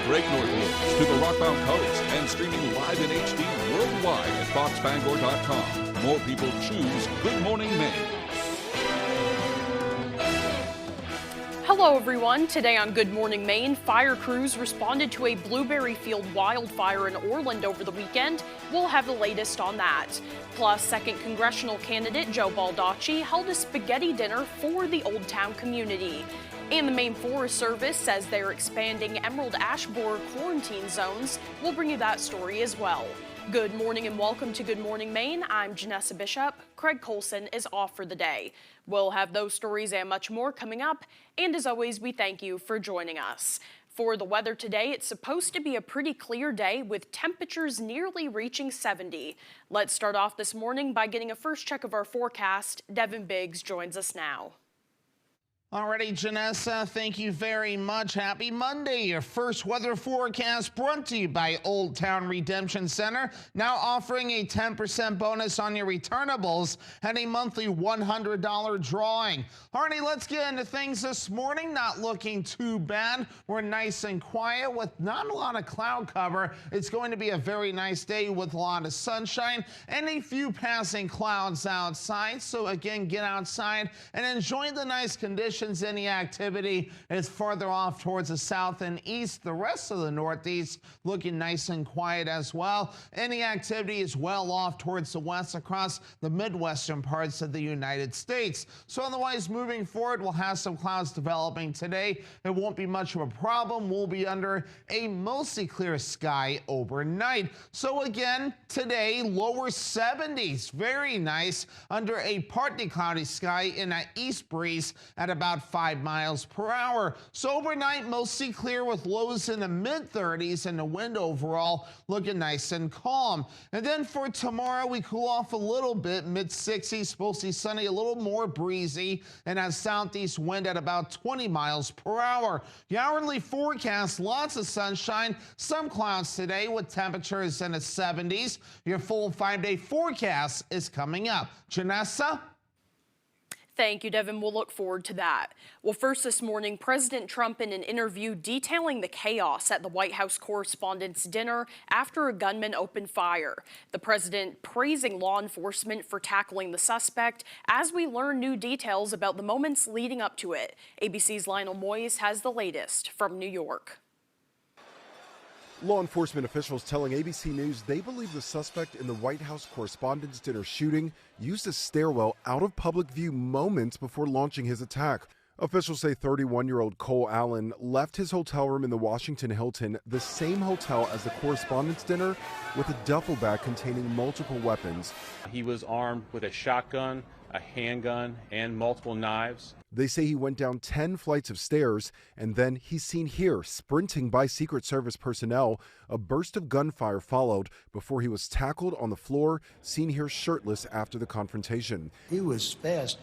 Great North Woods to the Rockbound Coast and streaming live in HD worldwide at foxbangor.com. More people choose Good Morning Maine. Hello everyone. Today on Good Morning Maine, fire crews responded to a blueberry field wildfire in Orland over the weekend. We'll have the latest on that. Plus, second congressional candidate Joe Baldacci held a spaghetti dinner for the Old Town community. And the Maine Forest Service says they're expanding emerald ash borer quarantine zones. We'll bring you that story as well. Good morning and welcome to Good Morning Maine. I'm Janessa Bishop. Craig Colson is off for the day. We'll have those stories and much more coming up. And as always, we thank you for joining us. For the weather today, it's supposed to be a pretty clear day with temperatures nearly reaching 70. Let's start off this morning by getting a first check of our forecast. Devin Biggs joins us now. Alrighty, Janessa, thank you very much. Happy Monday. Your first weather forecast brought to you by Old Town Redemption Center, now offering a 10% bonus on your returnables and a monthly $100 drawing. Alrighty, let's get into things this morning. Not looking too bad. We're nice and quiet with not a lot of cloud cover. It's going to be a very nice day with a lot of sunshine and a few passing clouds outside. So again, get outside and enjoy the nice conditions. Any activity is farther off towards the south and east. The rest of the northeast looking nice and quiet as well. Any activity is well off towards the west across the midwestern parts of the United States. So otherwise, moving forward, we'll have some clouds developing today. It won't be much of a problem. We'll be under a mostly clear sky overnight. So again, today, lower 70s. Very nice under a partly cloudy sky in an east breeze at about 5 miles per hour. So overnight, mostly clear with lows in the mid-30s and the wind overall looking nice and calm. And then for tomorrow, we cool off a little bit, mid-60s, mostly sunny, a little more breezy, and a southeast wind at about 20 miles per hour. The hourly forecast, lots of sunshine, some clouds today with temperatures in the 70s. Your full 5-day forecast is coming up. Janessa? Thank you, Devin. We'll look forward to that. Well, first this morning, President Trump in an interview detailing the chaos at the White House Correspondents' Dinner after a gunman opened fire. The president praising law enforcement for tackling the suspect as we learn new details about the moments leading up to it. ABC's Lionel Moyes has the latest from New York. Law enforcement officials telling ABC News they believe the suspect in the White House Correspondents' Dinner shooting used a stairwell out of public view moments before launching his attack. Officials say 31-year-old Cole Allen left his hotel room in the Washington Hilton, the same hotel as the Correspondents' Dinner, with a duffel bag containing multiple weapons. He was armed with a shotgun, a handgun, and multiple knives. They say he went down 10 flights of stairs, and then he's seen here sprinting by Secret Service personnel. A burst of gunfire followed before he was tackled on the floor, seen here shirtless after the confrontation. He was fast.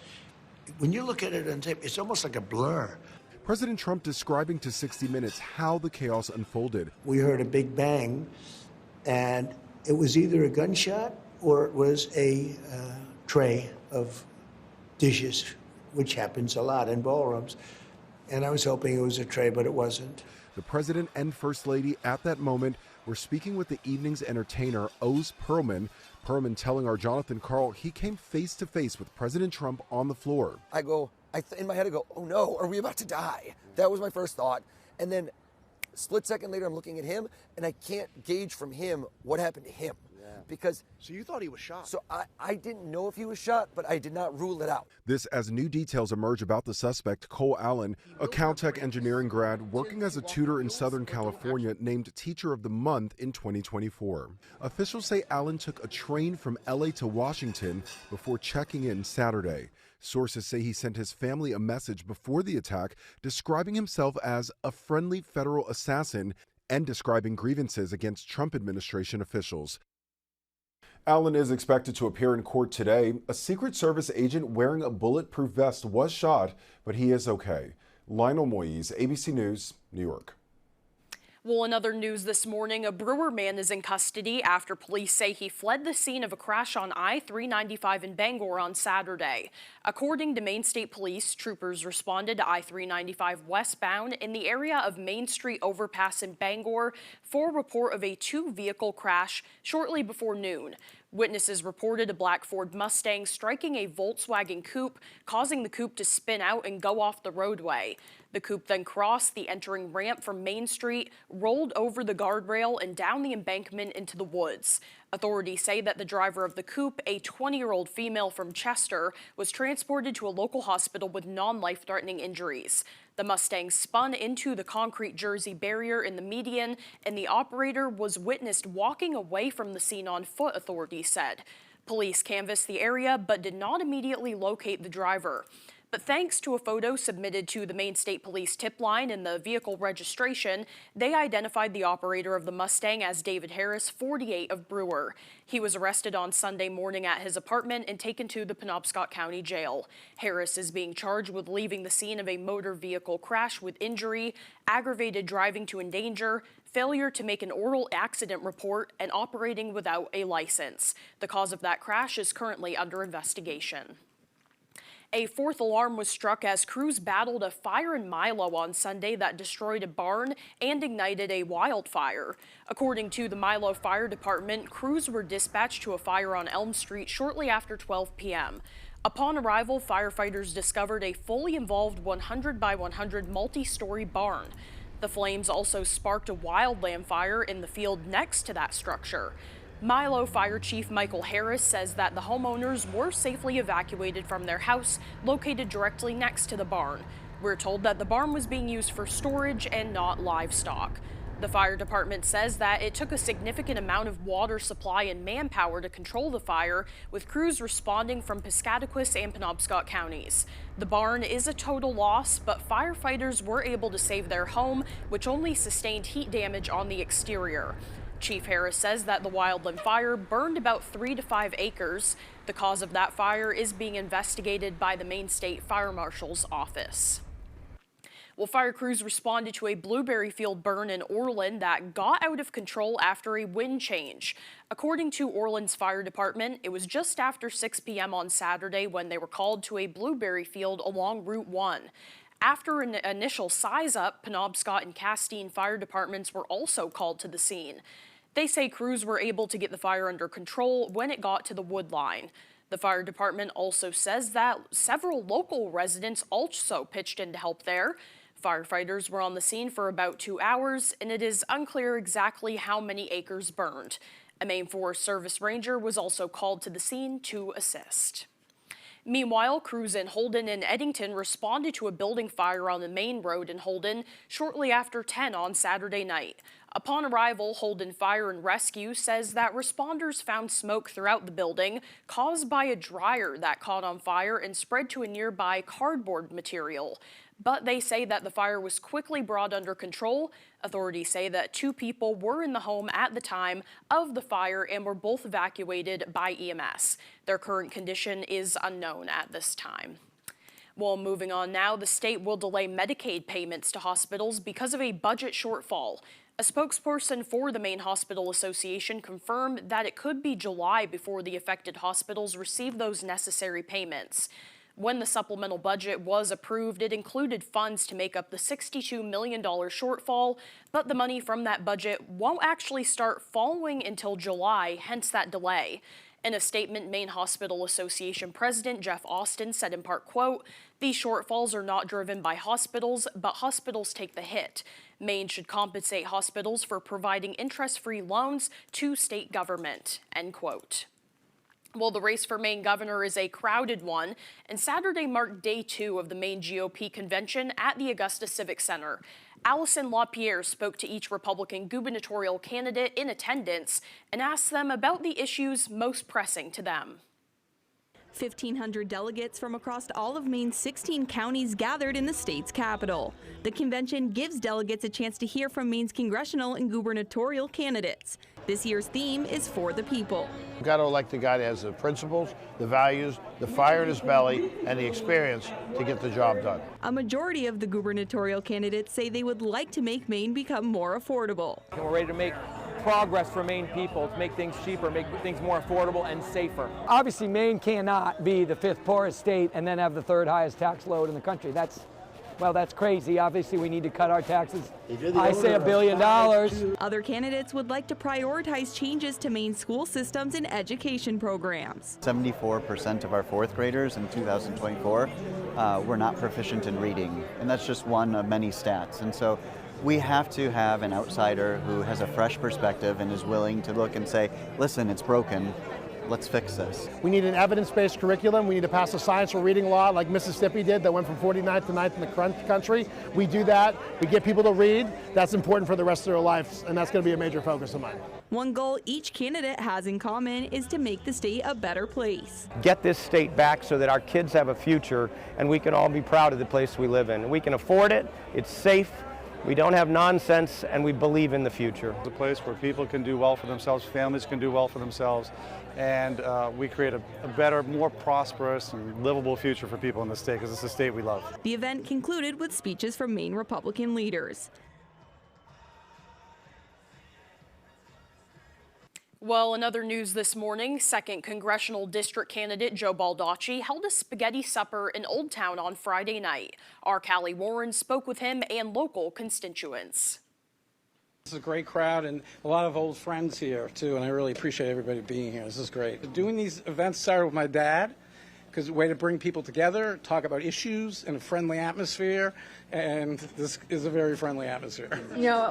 When you look at it on tape, it's almost like a blur. President Trump describing to 60 Minutes how the chaos unfolded. We heard a big bang, and it was either a gunshot or it was a tray of dishes, which happens a lot in ballrooms. And I was hoping it was a tray, but it wasn't. The president and first lady at that moment were speaking with the evening's entertainer, Oz Perlman. Perlman telling our Jonathan Carl he came face to face with President Trump on the floor. In my head I go, oh no, are we about to die? That was my first thought. And then a split second later, I'm looking at him and I can't gauge from him what happened to him. Because so you thought he was shot? So I didn't know if he was shot, but I did not rule it out. This as new details emerge about the suspect, Cole Allen, a Caltech engineering grad working as a tutor in Southern California, named Teacher of the Month in 2024. Officials say Allen took a train from LA to Washington before checking in Saturday. Sources say he sent his family a message before the attack describing himself as a friendly federal assassin and describing grievances against Trump administration officials. Allen is expected to appear in court today. A Secret Service agent wearing a bulletproof vest was shot, but he is okay. Lionel Moyes, ABC News, New York. Well, in other news this morning, a Brewer man is in custody after police say he fled the scene of a crash on I-395 in Bangor on Saturday. According to Maine State Police, troopers responded to I-395 westbound in the area of Main Street Overpass in Bangor for a report of a two-vehicle crash shortly before noon. Witnesses reported a black Ford Mustang striking a Volkswagen coupe, causing the coupe to spin out and go off the roadway. The coupe then crossed the entering ramp from Main Street, rolled over the guardrail and down the embankment into the woods. Authorities say that the driver of the coupe, a 20-year-old female from Chester, was transported to a local hospital with non-life-threatening injuries. The Mustang spun into the concrete Jersey barrier in the median, and the operator was witnessed walking away from the scene on foot, authorities said. Police canvassed the area but did not immediately locate the driver. But thanks to a photo submitted to the Maine State Police tip line and the vehicle registration, they identified the operator of the Mustang as David Harris, 48, of Brewer. He was arrested on Sunday morning at his apartment and taken to the Penobscot County Jail. Harris is being charged with leaving the scene of a motor vehicle crash with injury, aggravated driving to endanger, failure to make an oral accident report, and operating without a license. The cause of that crash is currently under investigation. A fourth alarm was struck as crews battled a fire in Milo on Sunday that destroyed a barn and ignited a wildfire. According to the Milo Fire Department, crews were dispatched to a fire on Elm Street shortly after 12 p.m. Upon arrival, firefighters discovered a fully involved 100 by 100 multi-story barn. The flames also sparked a wildland fire in the field next to that structure. Milo Fire Chief Michael Harris says that the homeowners were safely evacuated from their house located directly next to the barn. We're told that the barn was being used for storage and not livestock. The fire department says that it took a significant amount of water supply and manpower to control the fire, with crews responding from Piscataquis and Penobscot counties. The barn is a total loss, but firefighters were able to save their home, which only sustained heat damage on the exterior. Chief Harris says that the wildland fire burned about 3 to 5 acres. The cause of that fire is being investigated by the Maine State Fire Marshal's office. Well, fire crews responded to a blueberry field burn in Orland that got out of control after a wind change. According to Orland's fire department, it was just after 6 p.m. on Saturday when they were called to a blueberry field along Route 1. After an initial size-up, Penobscot and Castine fire departments were also called to the scene. They say crews were able to get the fire under control when it got to the wood line. The fire department also says that several local residents also pitched in to help there. Firefighters were on the scene for about 2 hours, and it is unclear exactly how many acres burned. A Maine Forest Service ranger was also called to the scene to assist. Meanwhile, crews in Holden and Eddington responded to a building fire on the main road in Holden shortly after 10 on Saturday night. Upon arrival, Holden Fire and Rescue says that responders found smoke throughout the building caused by a dryer that caught on fire and spread to a nearby cardboard material. But they say that the fire was quickly brought under control. Authorities say that 2 people were in the home at the time of the fire and were both evacuated by EMS. Their current condition is unknown at this time. Well, moving on now, the state will delay Medicaid payments to hospitals because of a budget shortfall. A spokesperson for the Maine Hospital Association confirmed that it could be July before the affected hospitals receive those necessary payments. When the supplemental budget was approved, it included funds to make up the $62 million shortfall, but the money from that budget won't actually start following until July, hence that delay. In a statement, Maine Hospital Association President Jeff Austin said in part, quote, "These shortfalls are not driven by hospitals, but hospitals take the hit. Maine should compensate hospitals for providing interest-free loans to state government," end quote. Well, the race for Maine governor is a crowded one, and Saturday marked day 2 of the Maine GOP convention at the Augusta Civic Center. Allison LaPierre spoke to each Republican gubernatorial candidate in attendance and asked them about the issues most pressing to them. 1,500 delegates from across all of Maine's 16 counties gathered in the state's capital. The convention gives delegates a chance to hear from Maine's congressional and gubernatorial candidates. This year's theme is For the People. You've got to elect a guy that has the principles, the values, the fire in his belly, and the experience to get the job done. A majority of the gubernatorial candidates say they would like to make Maine become more affordable. We're ready to make progress for Maine people, to make things cheaper, make things more affordable and safer. Obviously, Maine cannot be the 5th poorest state and then have the 3rd highest tax load in the country. That's crazy. Obviously, we need to cut our taxes. I say $1 billion. Other candidates would like to prioritize changes to Maine school systems and education programs. 74% of our 4th graders in 2024 were not proficient in reading, and that's just one of many stats. And so we have to have an outsider who has a fresh perspective and is willing to look and say, listen, it's broken. Let's fix this. We need an evidence-based curriculum. We need to pass a science for reading law like Mississippi did that went from 49th to 9th in the country. We do that. We get people to read. That's important for the rest of their lives, and that's going to be a major focus of mine. One goal each candidate has in common is to make the state a better place. Get this state back so that our kids have a future and we can all be proud of the place we live in. We can afford it, it's safe, we don't have nonsense, and we believe in the future. It's a place where people can do well for themselves, families can do well for themselves, and we create a better, more prosperous and livable future for people in the state because it's a state we love. The event concluded with speeches from Maine Republican leaders. Well, in other news this morning, 2nd Congressional District candidate Joe Baldacci held a spaghetti supper in Old Town on Friday night. Our Callie Warren spoke with him and local constituents. It's a great crowd and a lot of old friends here, too, and I really appreciate everybody being here. This is great. Doing these events started with my dad, because it's a way to bring people together, talk about issues in a friendly atmosphere, and this is a very friendly atmosphere. You know,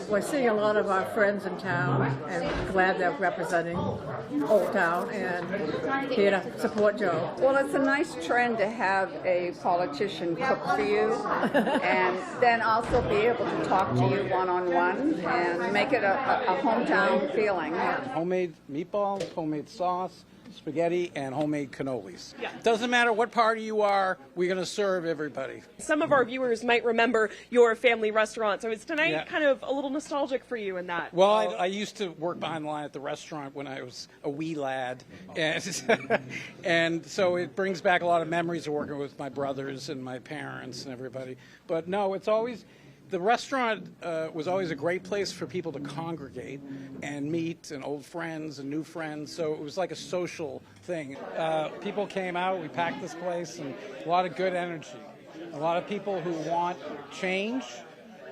we're seeing a lot of our friends in town, and glad they're representing Old Town and here to support Joe. Well, it's a nice trend to have a politician cook for you, and then also be able to talk to you one-on-one and make it a hometown feeling. Homemade meatballs, homemade sauce, spaghetti, and homemade cannolis. Yeah. Doesn't matter what party you are, we're going to serve everybody. Some of our viewers might remember your family restaurant, so is tonight kind of a little nostalgic for you in that? Well, I used to work behind the line at the restaurant when I was a wee lad, and so it brings back a lot of memories of working with my brothers and my parents and everybody. But no, it's always... The restaurant was always a great place for people to congregate and meet and old friends and new friends, so it was like a social thing. People came out, we packed this place, and a lot of good energy. A lot of people who want change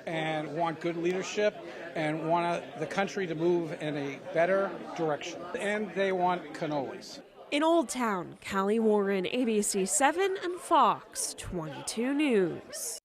and want good leadership and want the country to move in a better direction. And they want cannolis. In Old Town, Callie Warren, ABC 7 and Fox 22 News.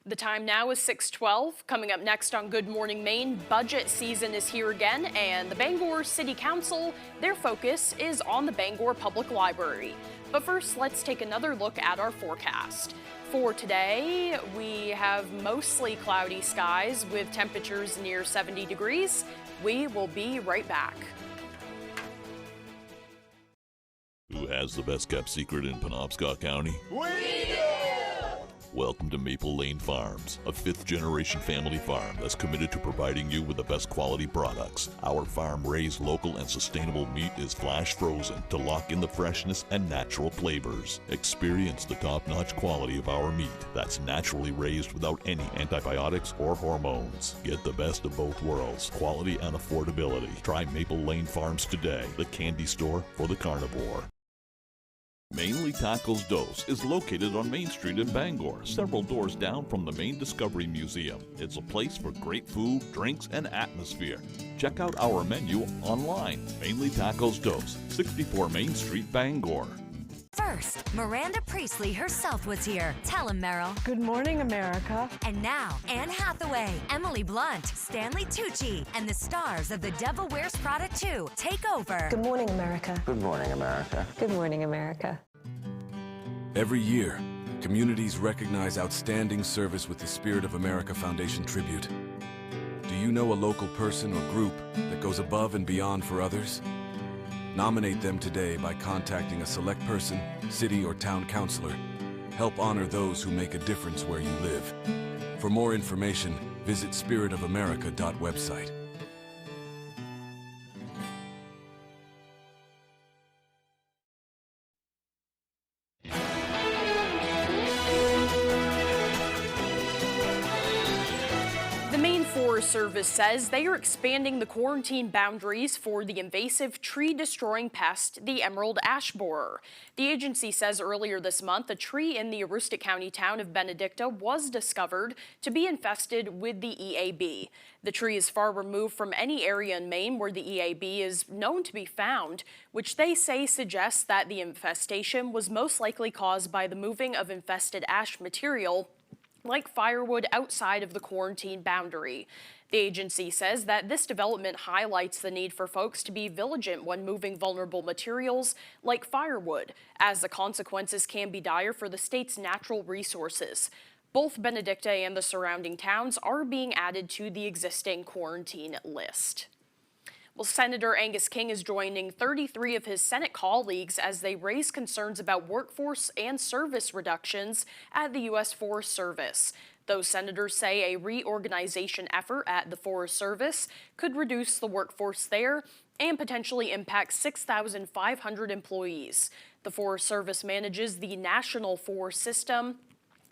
The time now is 6:12. Coming up next on Good Morning Maine, budget season is here again, and the Bangor City Council, their focus is on the Bangor Public Library. But first, let's take another look at our forecast. For today, we have mostly cloudy skies with temperatures near 70 degrees. We will be right back. Who has the best kept secret in Penobscot County? We do! Welcome to Maple Lane Farms, a 5th-generation family farm that's committed to providing you with the best quality products. Our farm-raised local and sustainable meat is flash frozen to lock in the freshness and natural flavors. Experience the top-notch quality of our meat that's naturally raised without any antibiotics or hormones. Get the best of both worlds, quality and affordability. Try Maple Lane Farms today, the candy store for the carnivore. Mainly Tacos Dos is located on Main Street in Bangor, several doors down from the Maine Discovery Museum. It's a place for great food, drinks, and atmosphere. Check out our menu online. Mainly Tacos Dos, 64 Main Street, Bangor. First, Miranda Priestley herself was here. Tell him, Meryl. Good morning, America. And now, Anne Hathaway, Emily Blunt, Stanley Tucci, and the stars of The Devil Wears Prada 2 take over. Good morning, America. Good morning, America. Good morning, America. Every year, communities recognize outstanding service with the Spirit of America Foundation Tribute. Do you know a local person or group that goes above and beyond for others? Nominate them today by contacting a select person, city or town councilor. Help honor those who make a difference where you live. For more information, visit spiritofamerica.website. The Maine Forest Service says they are expanding the quarantine boundaries for the invasive tree-destroying pest, the emerald ash borer. The agency says earlier this month a tree in the Aroostook County town of Benedicta was discovered to be infested with the EAB. The tree is far removed from any area in Maine where the EAB is known to be found, which they say suggests that the infestation was most likely caused by the moving of infested ash material like firewood outside of the quarantine boundary. The agency says that this development highlights the need for folks to be vigilant when moving vulnerable materials like firewood, as the consequences can be dire for the state's natural resources. Both Benedicta and the surrounding towns are being added to the existing quarantine list. Well, Senator Angus King is joining 33 of his Senate colleagues as they raise concerns about workforce and service reductions at the U.S. Forest Service. Those senators say a reorganization effort at the Forest Service could reduce the workforce there and potentially impact 6,500 employees. The Forest Service manages the National Forest System,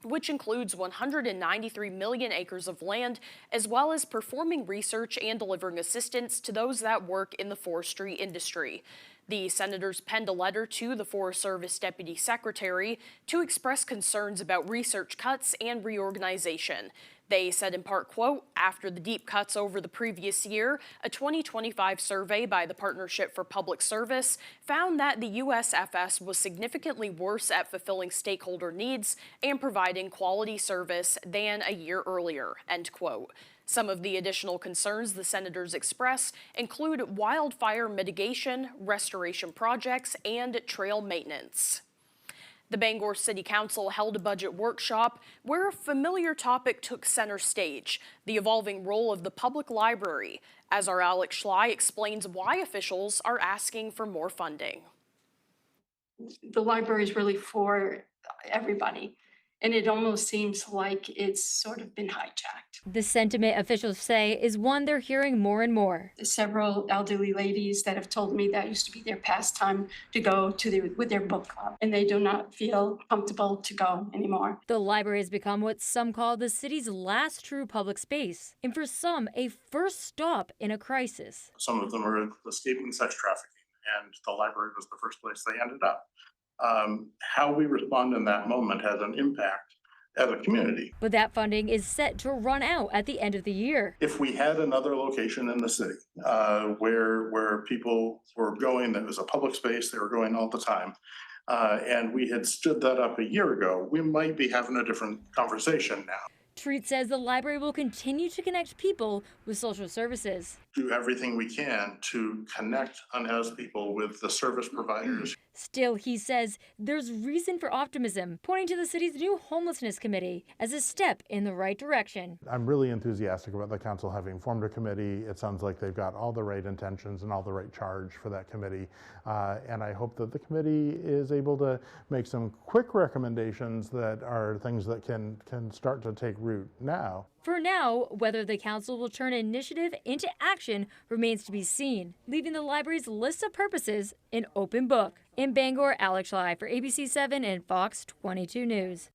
which includes 193 million acres of land, as well as performing research and delivering assistance to those that work in the forestry industry. The senators penned a letter to the Forest Service Deputy Secretary to express concerns about research cuts and reorganization. They said in part, quote, after the deep cuts over the previous year, a 2025 survey by the Partnership for Public Service found that the USFS was significantly worse at fulfilling stakeholder needs and providing quality service than a year earlier, end quote. Some of the additional concerns the senators express include wildfire mitigation, restoration projects, and trail maintenance. The Bangor City Council held a budget workshop where a familiar topic took center stage, the evolving role of the public library, as our Alex Schley explains why officials are asking for more funding. The library is really for everybody, and it almost seems like it's sort of been hijacked. The sentiment officials say is one they're hearing more and more. There's several elderly ladies that have told me that used to be their pastime to go to with their book club, and they do not feel comfortable to go anymore. The library has become what some call the city's last true public space, and for some, a first stop in a crisis. Some of them are escaping sex trafficking, and the library was the first place they ended up. How we respond in that moment has an impact as a community. But that funding is set to run out at the end of the year. If we had another location in the city where people were going, that was a public space, they were going all the time, and we had stood that up a year ago, we might be having a different conversation now. Treat says the library will continue to connect people with social services. Do everything we can to connect unhoused people with the service providers. Still, he says there's reason for optimism, pointing to the city's new homelessness committee as a step in the right direction. I'm really enthusiastic about the council having formed a committee. It sounds like they've got all the right intentions and all the right charge for that committee. And I hope that the committee is able to make some quick recommendations that are things that can start to take root now. For now, whether the council will turn initiative into action remains to be seen, leaving the library's list of purposes an open book. In Bangor, Alex Schley for ABC 7 and Fox 22 News.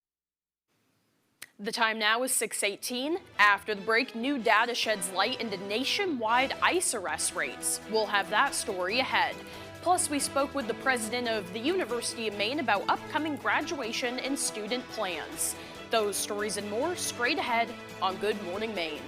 The time now is 6:18. After the break, new data sheds light into nationwide ICE arrest rates. We'll have that story ahead. Plus, we spoke with the president of the University of Maine about upcoming graduation and student plans. Those stories and more straight ahead on Good Morning Maine.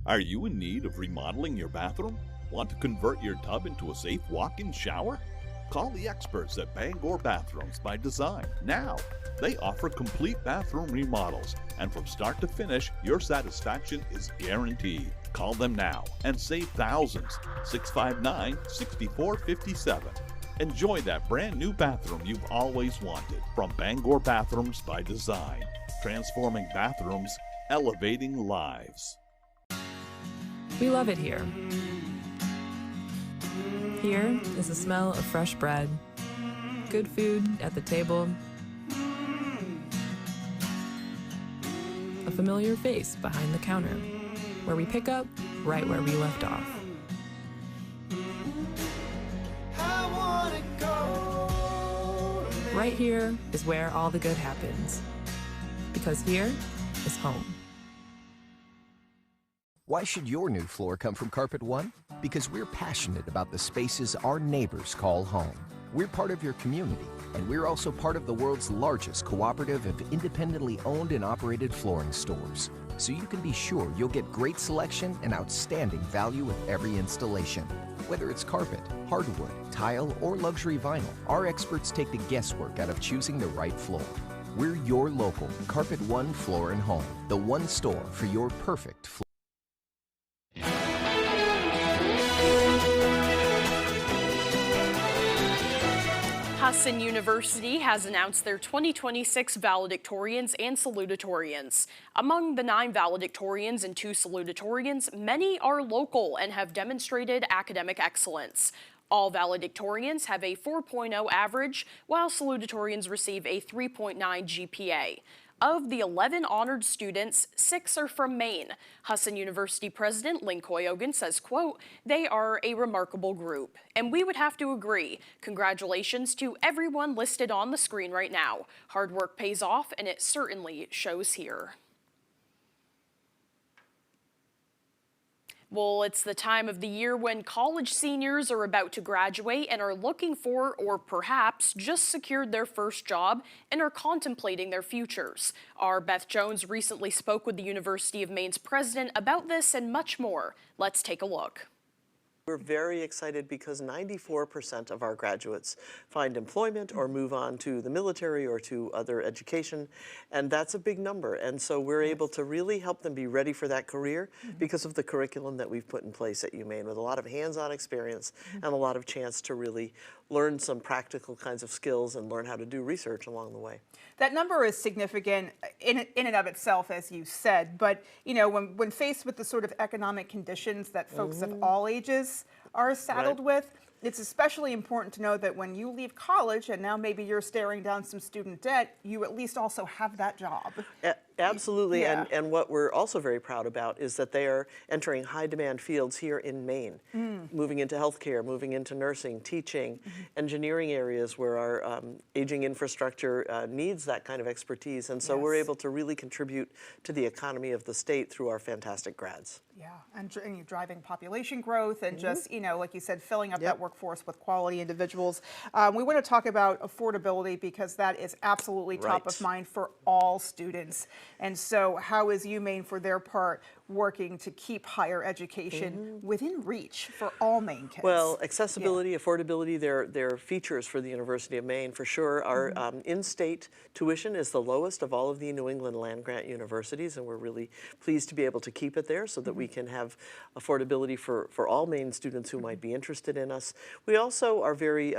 Are you in need of remodeling your bathroom? Want to convert your tub into a safe walk-in shower? Call the experts at Bangor Bathrooms by Design now. They offer complete bathroom remodels, and from start to finish, your satisfaction is guaranteed. Call them now and save thousands. 659-6457. Enjoy that brand new bathroom you've always wanted from Bangor Bathrooms by Design. Transforming bathrooms, elevating lives. We love it here. Here is the smell of fresh bread, good food at the table, a familiar face behind the counter, where we pick up right where we left off. Right here is where all the good happens, because here is home. Why should your new floor come from Carpet One? Because we're passionate about the spaces our neighbors call home. We're part of your community, and we're also part of the world's largest cooperative of independently owned and operated flooring stores. So you can be sure you'll get great selection and outstanding value with every installation. Whether it's carpet, hardwood, tile, or luxury vinyl, our experts take the guesswork out of choosing the right floor. We're your local Carpet One Floor and Home, the one store for your perfect floor. Husson University has announced their 2026 valedictorians and salutatorians. Among the 9 valedictorians and 2 salutatorians, many are local and have demonstrated academic excellence. All valedictorians have a 4.0 average, while salutatorians receive a 3.9 GPA. Of the 11 honored students, 6 are from Maine. Husson University President Lynn Koyogan says, quote, "They are a remarkable group." And we would have to agree. Congratulations to everyone listed on the screen right now. Hard work pays off, and it certainly shows here. Well, it's the time of the year when college seniors are about to graduate and are looking for, or perhaps just secured their first job and are contemplating their futures. Our Beth Jones recently spoke with the University of Maine's president about this and much more. Let's take a look. We're very excited because 94% of our graduates find employment or move on to the military or to other education, and that's a big number. And so we're able to really help them be ready for that career because of the curriculum that we've put in place at UMaine, with a lot of hands-on experience and a lot of chance to really learn some practical kinds of skills and learn how to do research along the way. That number is significant in and of itself, as you said, but you know, when faced with the sort of economic conditions that folks of all ages are saddled with, it's especially important to know that when you leave college and now maybe you're staring down some student debt, you at least also have that job. Absolutely, and what we're also very proud about is that they are entering high-demand fields here in Maine, moving into healthcare, moving into nursing, teaching, engineering areas where our aging infrastructure needs that kind of expertise, and so we're able to really contribute to the economy of the state through our fantastic grads. Yeah, and driving population growth and just, you know, like you said, filling up that workforce with quality individuals. We want to talk about affordability because that is absolutely top of mind for all students. And so how is UMaine, for their part, working to keep higher education within reach for all Maine kids? Well, accessibility, affordability, they're features for the University of Maine for sure. Our in-state tuition is the lowest of all of the New England land-grant universities, and we're really pleased to be able to keep it there so that we can have affordability for all Maine students who might be interested in us. We also are very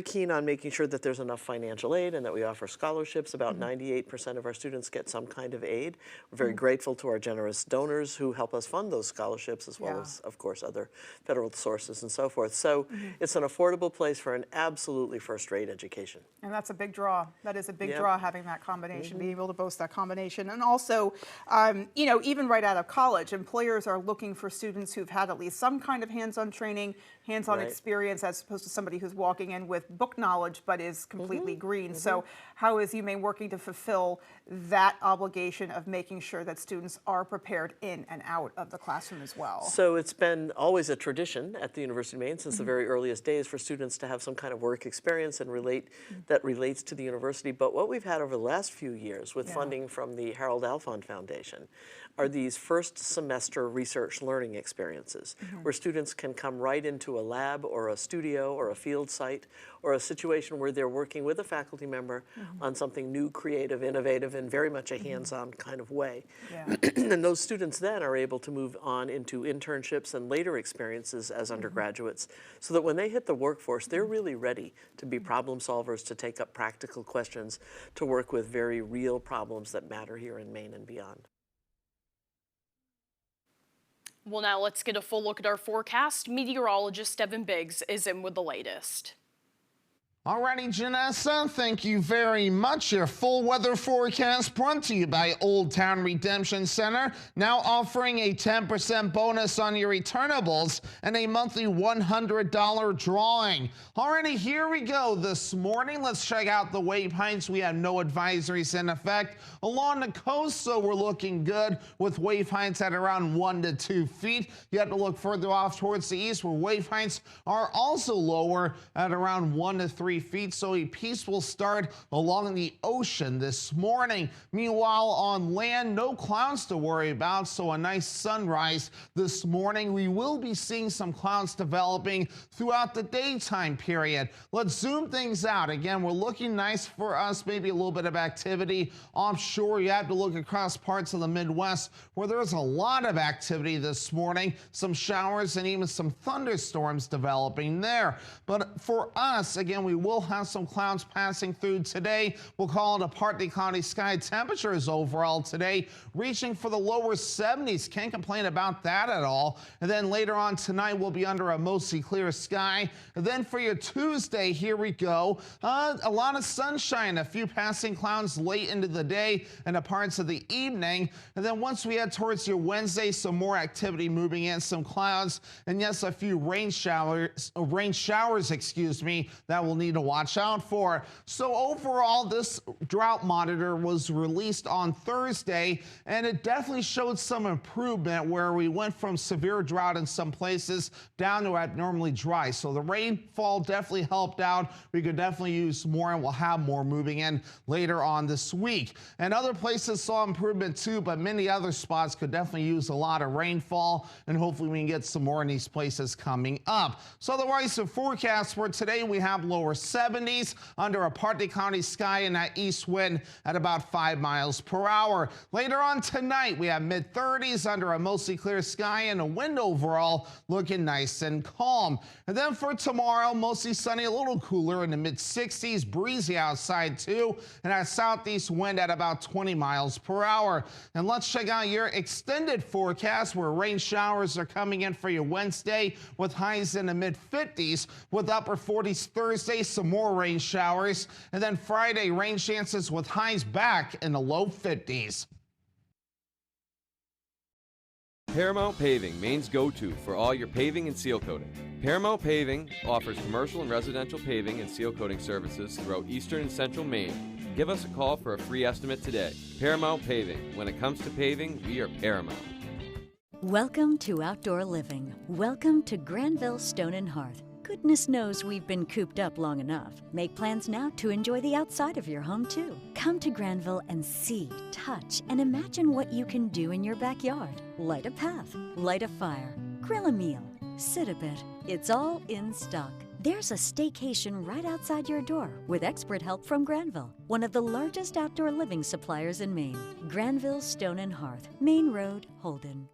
keen on making sure that there's enough financial aid and that we offer scholarships. About 98% of our students get some kind of aid. We're very grateful to our generous donors who help us fund those scholarships, as well as, of course, other federal sources and so forth. So it's an affordable place for an absolutely first-rate education. And that's a big draw. That is a big draw, having that combination, being able to boast that combination. And also, you know, even right out of college, employers are looking for students who've had at least some kind of hands-on training, hands-on experience, as opposed to somebody who's walking in with book knowledge but is completely green. So how is UMaine working to fulfill that obligation of making sure that students are prepared in and out of the classroom as well? So it's been always a tradition at the University of Maine since the very earliest days for students to have some kind of work experience and that relates to the university. But what we've had over the last few years with funding from the Harold Alfond Foundation are these first semester research learning experiences where students can come right into a lab or a studio or a field site or a situation where they're working with a faculty member on something new, creative, innovative, and very much a hands-on kind of way. And those students then are able to move on into internships and later experiences as undergraduates so that when they hit the workforce, they're really ready to be problem solvers, to take up practical questions, to work with very real problems that matter here in Maine and beyond. Well, now let's get a full look at our forecast. Meteorologist Devin Biggs is in with the latest. Alrighty, Janessa, thank you very much. Your full weather forecast brought to you by Old Town Redemption Center, now offering a 10% bonus on your returnables and a monthly $100 drawing. Alrighty, here we go. This morning, let's check out the wave heights. We have no advisories in effect. Along the coast, so we're looking good with wave heights at around 1 to 2 feet. You have to look further off towards the east where wave heights are also lower at around 1 to 3 feet, so a peaceful start along the ocean this morning. Meanwhile, on land, no clouds to worry about, so a nice sunrise this morning. We will be seeing some clouds developing throughout the daytime period. Let's zoom things out. Again, we're looking nice for us, maybe a little bit of activity offshore. You have to look across parts of the Midwest where there's a lot of activity this morning, some showers and even some thunderstorms developing there. But for us, again, we will have some clouds passing through today. We'll call it a partly cloudy sky. Temperatures overall today reaching for the lower 70s. Can't complain about that at all. And then later on tonight, we'll be under a mostly clear sky. And then for your Tuesday, here we go. A lot of sunshine, a few passing clouds late into the day and a parts of the evening. And then once we head towards your Wednesday, some more activity moving in, some clouds, and yes, a few rain showers, excuse me, that we'll need to watch out for. So overall, this drought monitor was released on Thursday, and it definitely showed some improvement where we went from severe drought in some places down to abnormally dry. So the rainfall definitely helped out. We could definitely use more, and we'll have more moving in later on this week. And other places saw improvement too, but many other spots could definitely use a lot of rainfall, and hopefully we can get some more in these places coming up. So otherwise, the forecast for today, we have lower 70s under a partly cloudy sky and that east wind at about 5 miles per hour. Later on tonight, we have mid-30s under a mostly clear sky and a wind overall looking nice and calm. And then for tomorrow, mostly sunny, a little cooler in the mid-60s, breezy outside too, and a southeast wind at about 20 miles per hour. And let's check out your extended forecast where rain showers are coming in for your Wednesday with highs in the mid-50s, with upper 40s Thursday, some more rain showers, and then Friday, rain chances with highs back in the low 50s. Paramount Paving, Maine's go-to for all your paving and seal coating. Paramount Paving offers commercial and residential paving and seal coating services throughout eastern and central Maine. Give us a call for a free estimate today. Paramount Paving. When it comes to paving, we are Paramount. Welcome to outdoor living. Welcome to Granville Stone and Hearth. Goodness knows we've been cooped up long enough. Make plans now to enjoy the outside of your home, too. Come to Granville and see, touch, and imagine what you can do in your backyard. Light a path, light a fire, grill a meal, sit a bit. It's all in stock. There's a staycation right outside your door with expert help from Granville, one of the largest outdoor living suppliers in Maine. Granville Stone and Hearth, Main Road, Holden.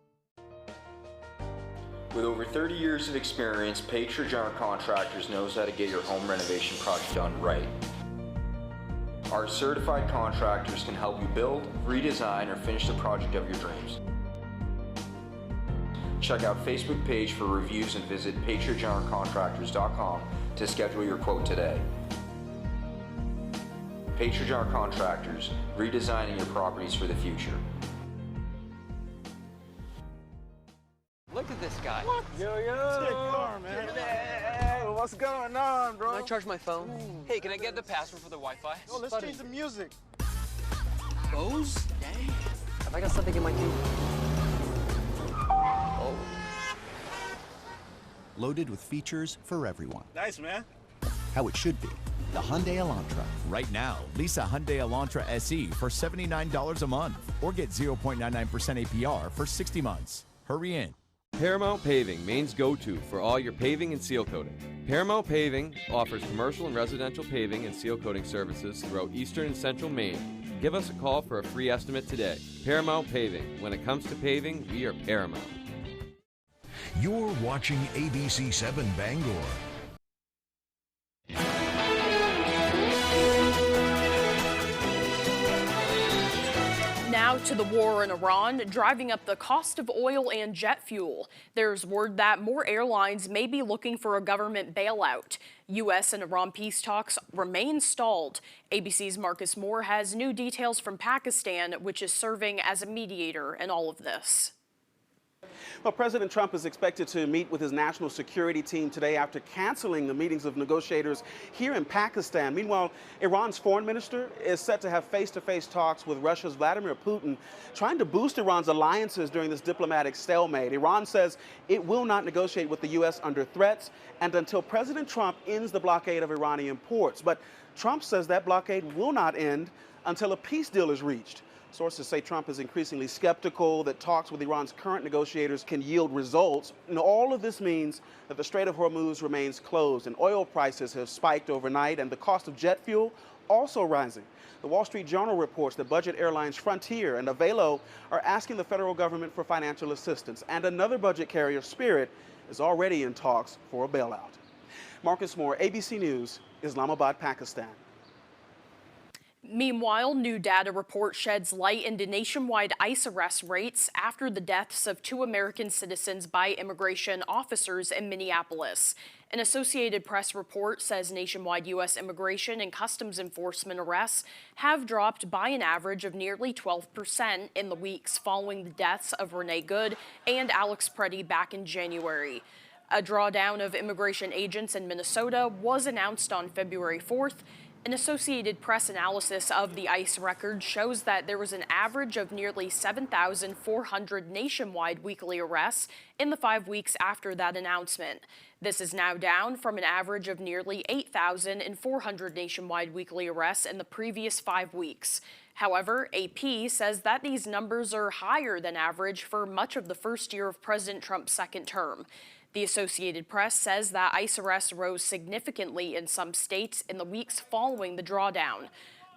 With over 30 years of experience, Patriot General Contractors knows how to get your home renovation project done right. Our certified contractors can help you build, redesign, or finish the project of your dreams. Check out Facebook page for reviews and visit patriotgeneralcontractors.com to schedule your quote today. Patriot General Contractors, redesigning your properties for the future. Look at this guy. What? Yo, yo. Sick car, man. Hey, what's going on, bro? Can I charge my phone? Hey, can I get the password for the Wi-Fi? Oh, let's change the music. Bose? Dang. Have I got something in my queue? Oh. Loaded with features for everyone. Nice, man. How it should be. The Hyundai Elantra. Right now, lease a Hyundai Elantra SE for $79 a month or get 0.99% APR for 60 months. Hurry in. Paramount Paving, Maine's go-to for all your paving and seal coating. Paramount Paving offers commercial and residential paving and seal coating services throughout eastern and central Maine. Give us a call for a free estimate today. Paramount Paving. When it comes to paving, we are Paramount. You're watching ABC 7 Bangor. Now to the war in Iran, driving up the cost of oil and jet fuel. There's word that more airlines may be looking for a government bailout. U.S. and Iran peace talks remain stalled. ABC's Marcus Moore has new details from Pakistan, which is serving as a mediator in all of this. Well, President Trump is expected to meet with his national security team today after canceling the meetings of negotiators here in Pakistan. Meanwhile, Iran's foreign minister is set to have face-to-face talks with Russia's Vladimir Putin, trying to boost Iran's alliances during this diplomatic stalemate. Iran says it will not negotiate with the U.S. under threats and until President Trump ends the blockade of Iranian ports. But Trump says that blockade will not end until a peace deal is reached. Sources say Trump is increasingly skeptical that talks with Iran's current negotiators can yield results. And all of this means that the Strait of Hormuz remains closed and oil prices have spiked overnight and the cost of jet fuel also rising. The Wall Street Journal reports that budget airlines Frontier and Avelo are asking the federal government for financial assistance, and another budget carrier, Spirit, is already in talks for a bailout. Marcus Moore, ABC News, Islamabad, Pakistan. Meanwhile, new data report sheds light into nationwide ICE arrest rates after the deaths of 2 American citizens by immigration officers in Minneapolis. An Associated Press report says nationwide U.S. immigration and customs enforcement arrests have dropped by an average of nearly 12% in the weeks following the deaths of Renee Good and Alex Preddy back in January. A drawdown of immigration agents in Minnesota was announced on February 4th. An Associated Press analysis of the ICE record shows that there was an average of nearly 7,400 nationwide weekly arrests in the 5 weeks after that announcement. This is now down from an average of nearly 8,400 nationwide weekly arrests in the previous 5 weeks. However, AP says that these numbers are higher than average for much of the first year of President Trump's second term. The Associated Press says that ICE arrests rose significantly in some states in the weeks following the drawdown.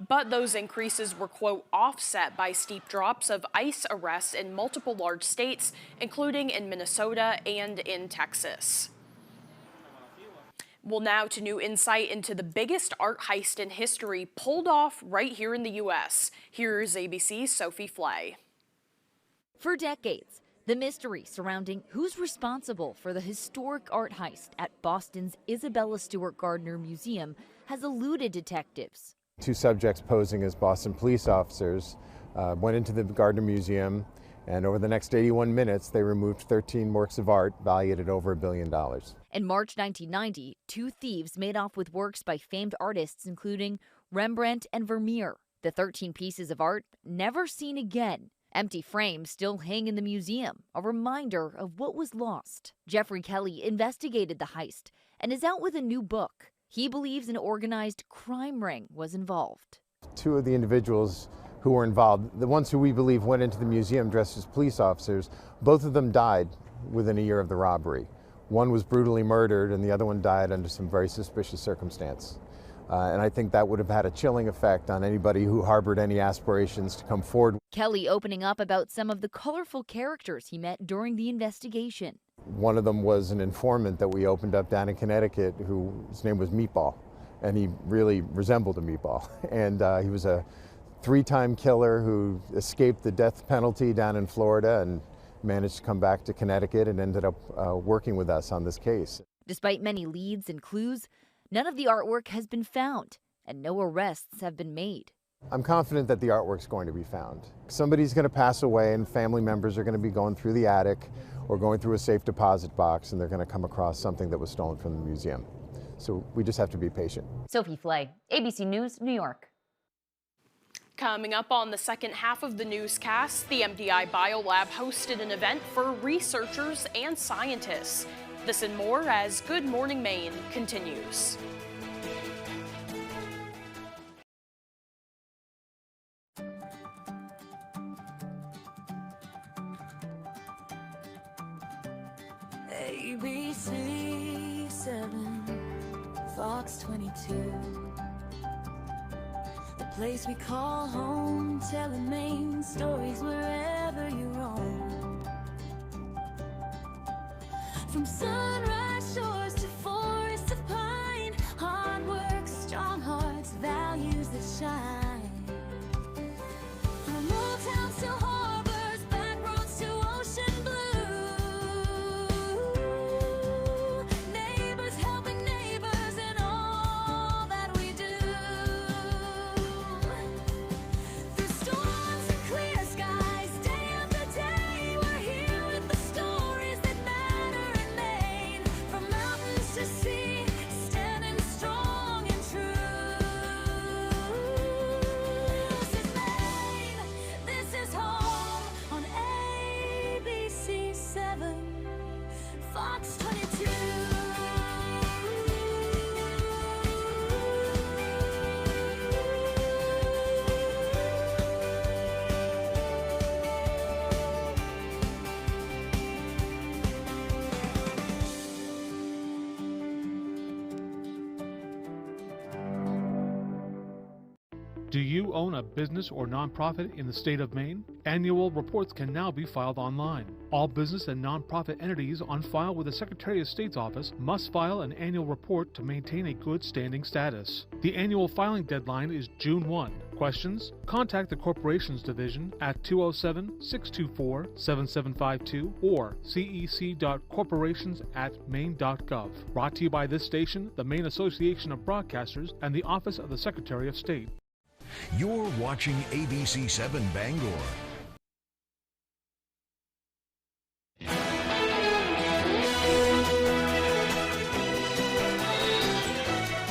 But those increases were, quote, offset by steep drops of ICE arrests in multiple large states, including in Minnesota and in Texas. Well, now to new insight into the biggest art heist in history pulled off right here in the U.S. Here's ABC's Sophie Flay. For decades, the mystery surrounding who's responsible for the historic art heist at Boston's Isabella Stewart Gardner Museum has eluded detectives. 2 subjects posing as Boston police officers went into the Gardner Museum, and over the next 81 minutes, they removed 13 works of art valued at over $1 billion. In March 1990, 2 thieves made off with works by famed artists including Rembrandt and Vermeer. The 13 pieces of art never seen again. Empty frames still hang in the museum, a reminder of what was lost. Jeffrey Kelly investigated the heist and is out with a new book. He believes an organized crime ring was involved. 2 of the individuals who were involved, the ones who we believe went into the museum dressed as police officers, both of them died within a year of the robbery. One was brutally murdered and the other one died under some very suspicious circumstance. And I think that would have had a chilling effect on anybody who harbored any aspirations to come forward. Kelly opening up about some of the colorful characters he met during the investigation. One of them was an informant that we opened up down in Connecticut whose name was Meatball, and he really resembled a meatball. And he was a 3-time killer who escaped the death penalty down in Florida and managed to come back to Connecticut and ended up working with us on this case. Despite many leads and clues, none of the artwork has been found, and no arrests have been made. I'm confident that the artwork's going to be found. Somebody's going to pass away and family members are going to be going through the attic or going through a safe deposit box and they're going to come across something that was stolen from the museum. So we just have to be patient. Sophie Flay, ABC News, New York. Coming up on the second half of the newscast, the MDI Biolab hosted an event for researchers and scientists. This and more as Good Morning Maine continues. ABC 7, Fox 22. The place we call home, telling Maine stories wherever you roam. From sunrise shores to forests of pine, hard work, strong hearts, values that shine. From old town to Do you own a business or nonprofit in the state of Maine? Annual reports can now be filed online. All business and nonprofit entities on file with the Secretary of State's office must file an annual report to maintain a good standing status. The annual filing deadline is June 1. Questions? Contact the Corporations Division at 207-624-7752 or cec.corporations@maine.gov. Brought to you by this station, the Maine Association of Broadcasters, and the Office of the Secretary of State. You're watching ABC 7 Bangor.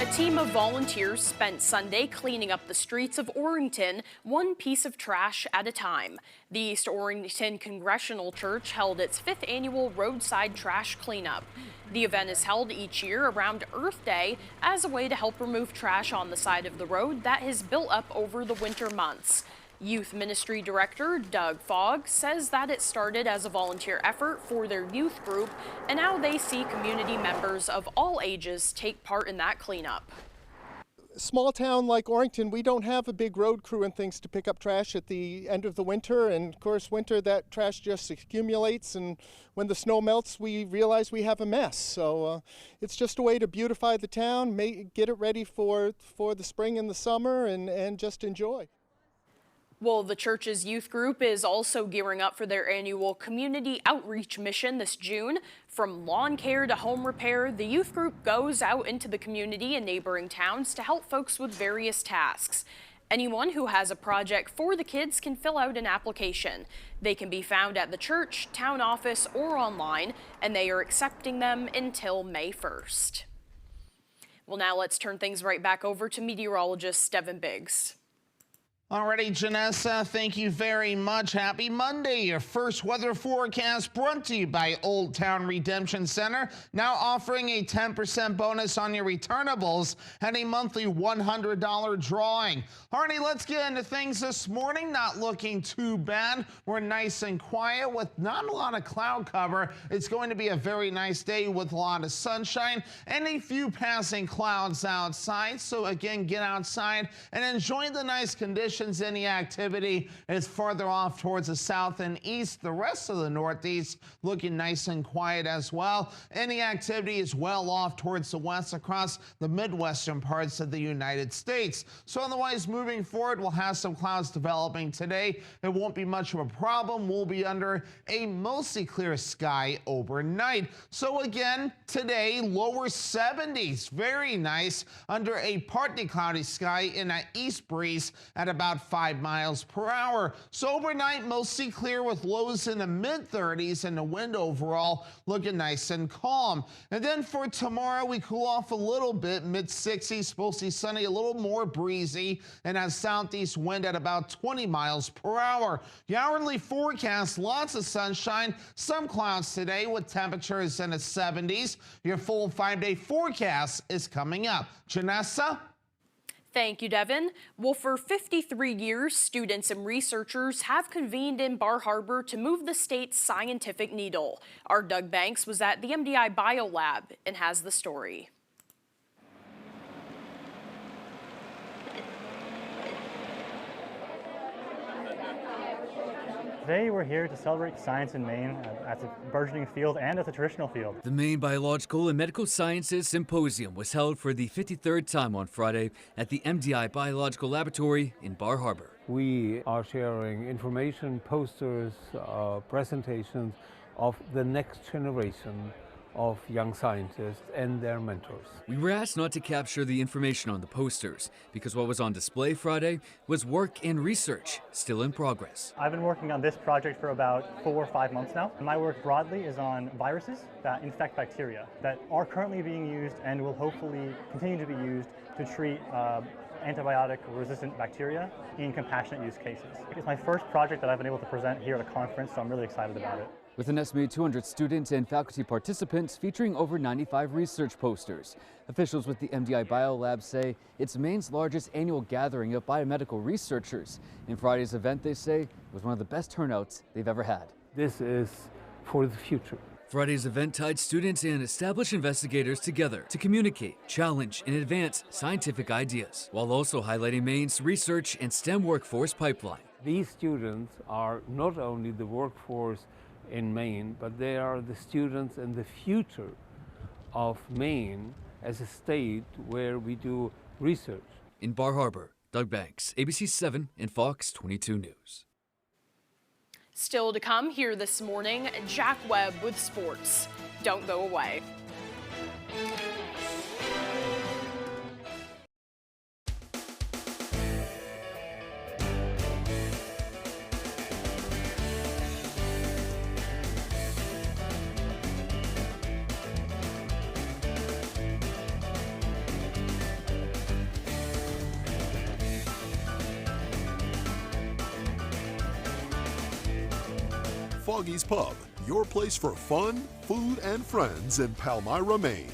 A team of volunteers spent Sunday cleaning up the streets of Orrington, one piece of trash at a time. The East Orrington Congregational Church held its 5th annual roadside trash cleanup. The event is held each year around Earth Day as a way to help remove trash on the side of the road that has built up over the winter months. Youth Ministry Director Doug Fogg says that it started as a volunteer effort for their youth group, and now they see community members of all ages take part in that cleanup. Small town like Orrington, we don't have a big road crew and things to pick up trash at the end of the winter, and of course winter that trash just accumulates, and when the snow melts we realize we have a mess. So it's just a way to beautify the town, get it ready for the spring and the summer, and just enjoy. Well, the church's youth group is also gearing up for their annual community outreach mission this June. From lawn care to home repair, the youth group goes out into the community and neighboring towns to help folks with various tasks. Anyone who has a project for the kids can fill out an application. They can be found at the church, town office, or online, and they are accepting them until May 1st. Well, now let's turn things right back over to meteorologist Devin Biggs. Alrighty, Janessa, thank you very much. Happy Monday. Your first weather forecast brought to you by Old Town Redemption Center, now offering a 10% bonus on your returnables and a monthly $100 drawing. Alrighty, let's get into things this morning. Not looking too bad. We're nice and quiet with not a lot of cloud cover. It's going to be a very nice day with a lot of sunshine and a few passing clouds outside. So again, get outside and enjoy the nice conditions. Any activity is farther off towards the south and east. The rest of the northeast looking nice and quiet as well. Any activity is well off towards the west across the midwestern parts of the United States. So otherwise, moving forward, we'll have some clouds developing today. It won't be much of a problem. We'll be under a mostly clear sky overnight. So again, today, lower 70s. Very nice under a partly cloudy sky in an east breeze at about 5 miles per hour. So overnight, mostly clear with lows in the mid-30s and the wind overall looking nice and calm. And then for tomorrow, we cool off a little bit, mid-60s, mostly sunny, a little more breezy, and a southeast wind at about 20 miles per hour. The hourly forecast, lots of sunshine, some clouds today with temperatures in the 70s. Your full 5-day forecast is coming up. Janessa? Thank you, Devin. Well, for 53 years, students and researchers have convened in Bar Harbor to move the state's scientific needle. Our Doug Banks was at the MDI Biolab and has the story. Today we're here to celebrate science in Maine as a burgeoning field and as a traditional field. The Maine Biological and Medical Sciences Symposium was held for the 53rd time on Friday at the MDI Biological Laboratory in Bar Harbor. We are sharing information, posters, presentations of the next generation of young scientists and their mentors. We were asked not to capture the information on the posters because what was on display Friday was work and research still in progress. I've been working on this project for about 4 or 5 months now. My work broadly is on viruses that infect bacteria that are currently being used and will hopefully continue to be used to treat antibiotic-resistant bacteria in compassionate use cases. It's my first project that I've been able to present here at a conference, so I'm really excited about it. With an estimated 200 students and faculty participants featuring over 95 research posters. Officials with the MDI Biolab say it's Maine's largest annual gathering of biomedical researchers. In Friday's event, they say, was one of the best turnouts they've ever had. This is for the future. Friday's event tied students and established investigators together to communicate, challenge, and advance scientific ideas, while also highlighting Maine's research and STEM workforce pipeline. These students are not only the workforce in Maine, but they are the students and the future of Maine as a state where we do research. In Bar Harbor, Doug Banks, ABC 7 and Fox 22 News. Still to come here this morning, Jack Webb with sports. Don't go away. Foggy's Pub, your place for fun, food, and friends in Palmyra, Maine.